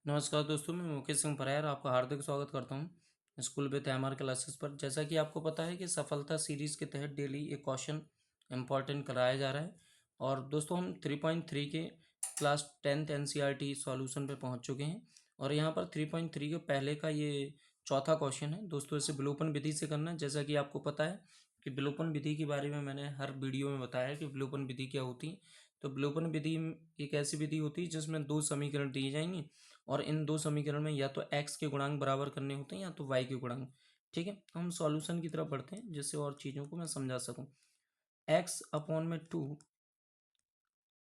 नमस्कार दोस्तों, मैं मुकेश सिंह परायर आपका हार्दिक स्वागत करता हूं स्कूल विद एमआर क्लासेस पर। जैसा कि आपको पता है कि सफलता सीरीज़ के तहत डेली एक क्वेश्चन इम्पॉर्टेंट कराया जा रहा है। और दोस्तों हम 3.3 के क्लास 10th एनसीईआरटी सॉल्यूशन पे पहुंच चुके हैं। और यहां पर 3.3 के पहले का ये चौथा क्वेश्चन है। दोस्तों इसे विलोपन विधि से करना है। जैसा कि आपको पता है कि विलोपन विधि के बारे में मैंने हर वीडियो में बताया है कि विलोपन विधि क्या होती है। तो विलोपन विधि एक ऐसी विधि होती है जिसमें दो समीकरण दिए जाएंगे और इन दो समीकरण में या तो x के गुणांक बराबर करने होते हैं या तो y के गुणांक। ठीक है, हम सॉल्यूशन की तरफ बढ़ते हैं जिससे और चीज़ों को मैं समझा सकूं। x अपॉन में 2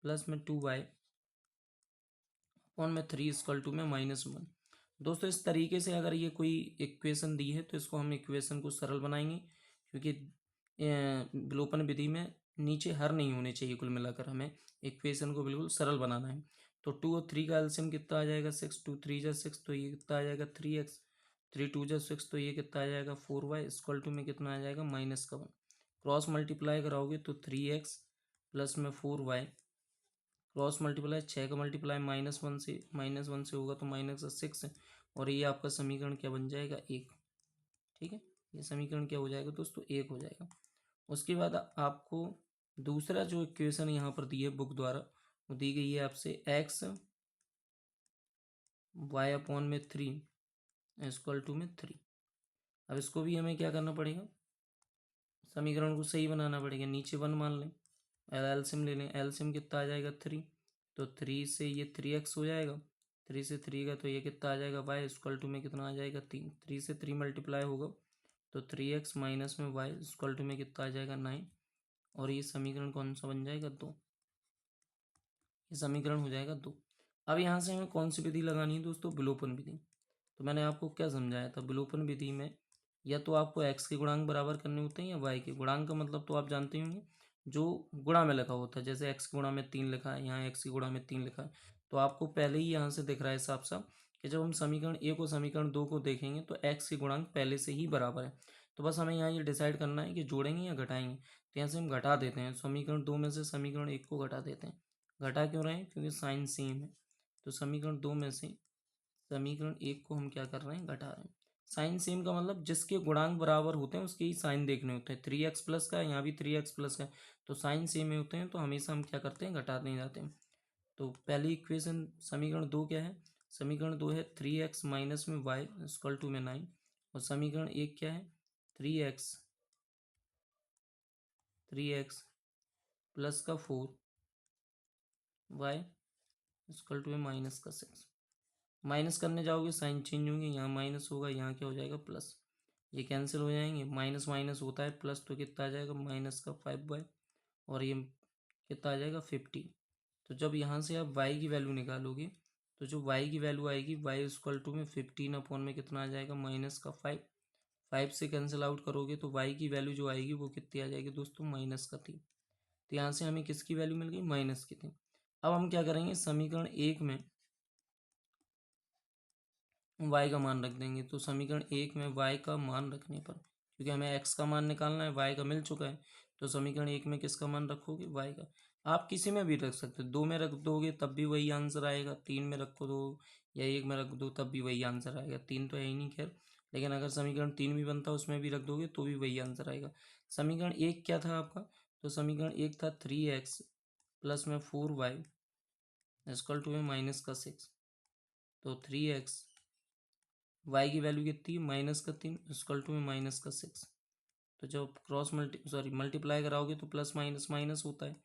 प्लस में 2y अपॉन में 3 इक्वल टू में -1। दोस्तों इस तरीके से अगर ये कोई इक्वेशन दी है तो इसको हम इक्वेशन को सरल बनाएंगे, क्योंकि विलोपन विधि में नीचे हर नहीं होने चाहिए। कुल मिलाकर हमें इक्वेशन को बिल्कुल सरल बनाना है। तो 2 और 3 का एलसीएम कितना आ जाएगा 6, 2 3 जा 6 तो ये कितना आ जाएगा 3x, 3 2 जा 6 तो ये कितना आ जाएगा 4y इक्वल टू में कितना आ जाएगा -1। क्रॉस मल्टीप्लाई कराओगे तो 3x प्लस में 4y, क्रॉस मल्टीप्लाई 6 का मल्टीप्लाई -1 से होगा तो -6 और ये आपका समीकरण क्या बन जाएगा 1। ठीक है, ये समीकरण क्या हो जाएगा दोस्तों 1 हो जाएगा। उसके बाद आपको दूसरा जो इक्वेशन यहाँ पर दी है बुक द्वारा, वो दी गई है आपसे x y अपॉन में 3 इक्वल टू में 3। अब इसको भी हमें क्या करना पड़ेगा, समीकरण को सही बनाना पड़ेगा। नीचे 1 मान लें, एलसीएम ले लें। एलसीएम कितना आ जाएगा 3, तो 3 से ये 3x हो जाएगा, 3 से 3 का तो ये कितना आ जाएगा y इक्वल टू में कितना आ जाएगा 3। 3 से 3 मल्टीप्लाई होगा तो 3x माइनस में y इक्वल टू में कितना आ जाएगा 9। और ये समीकरण कौन सा बन जाएगा 2। ये समीकरण हो जाएगा 2। अब यहाँ से हमें कौन सी विधि लगानी है दोस्तों, विलोपन विधि। तो मैंने आपको क्या समझाया था, विलोपन विधि में या तो आपको x के गुणांक बराबर करने होते हैं या y के। गुणांक का मतलब तो आप जानते होंगे, जो गुणा में लिखा होता है। जैसे x के गुणा में 3 लिखा है, यहाँ x के गुणा में 3 लिखा है, तो आपको पहले ही यहाँ से दिख रहा है साफ साफ कि जब हम समीकरण 1 और समीकरण 2 को देखेंगे तो x के गुणांक पहले से ही बराबर है। तो बस हमें यहाँ ये डिसाइड करना है कि जोड़ेंगे या घटाएंगे। तो यहाँ से हम घटा देते हैं, समीकरण 2 में से समीकरण 1 को घटा देते हैं। घटा क्यों रहे हैं, क्योंकि साइन सेम है। तो समीकरण 2 में से समीकरण 1 को हम क्या कर रहे हैं, घटा रहे हैं। साइन सेम का मतलब जिसके गुणांक बराबर होते हैं उसके ही साइन देखने होते हैं। 3x प्लस का यहाँ भी 3x प्लस का, तो साइन सेम में होते हैं तो हमेशा हम क्या करते हैं, घटाते जाते हैं। तो पहली इक्वेशन समीकरण 2 क्या है, समीकरण 2 है 3x माइनस में y इक्वल टू में 9। और समीकरण 1 क्या है, 3x प्लस का 4 y इक्वल टू में माइनस का 6। माइनस करने जाओगे साइन चेंज होंगे, यहाँ माइनस होगा, यहाँ क्या हो जाएगा प्लस। ये कैंसिल हो जाएंगे, माइनस माइनस होता है प्लस, तो कितना आ जाएगा -5y और ये कितना आ जाएगा 50। तो जब यहाँ से आप y की वैल्यू निकालोगे तो जो y की वैल्यू आएगी y इक्वल टू में 15 अपॉन में कितना आ जाएगा -5। 5 से कैंसिल आउट करोगे तो y की वैल्यू जो आएगी वो कितनी आ जाएगी दोस्तों -3। तो यहाँ से हमें किसकी वैल्यू मिल गई, माइनस की थी। अब हम क्या करेंगे, समीकरण 1 में y का मान रख देंगे। तो समीकरण 1 में y का मान रखने पर, क्योंकि हमें x का मान निकालना है, y का मिल चुका है, तो समीकरण 1 में किसका मान रखोगे, y का। आप किसी में भी रख सकते हो, 2 में रख दोगे तब भी वही आंसर आएगा, 3 में रखो दो या 1 में रख दो तब भी वही आंसर आएगा। 3 तो है ही नहीं खैर, लेकिन अगर समीकरण 3 भी बनता उसमें भी रख दोगे तो भी वही आंसर आएगा। समीकरण 1 क्या था आपका, तो समीकरण 1 था 3x प्लस में 4y इक्वल टू में -6। तो 3x, y की वैल्यू कितनी, -3 इक्वल टू में -6। तो जब मल्टीप्लाई कराओगे तो प्लस माइनस माइनस होता है,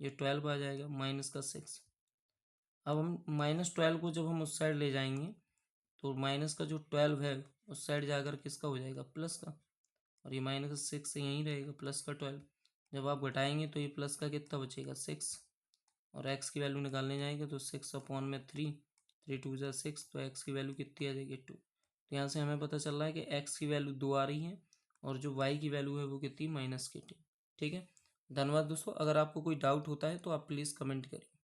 ये 12 आ जाएगा -6। अब हम -12 को जब हम उस साइड ले जाएंगे तो माइनस का जो 12 है उस साइड जाकर किसका हो जाएगा, प्लस का। और ये -6 से यहीं रहेगा, प्लस का 12। जब आप घटाएंगे तो ये प्लस का कितना बचेगा 6, और x की वैल्यू निकालने जाएंगे तो 6 अपॉन में 3, 3 2 जा 6, तो x की वैल्यू कितनी आ जाएगी 2। तो यहाँ से हमें पता चल रहा है कि x की वैल्यू 2 आ रही है और जो y की वैल्यू है वो कितनी -2। ठीक है, धन्यवाद दोस्तों। अगर आपको कोई डाउट होता है तो आप प्लीज़ कमेंट करिए।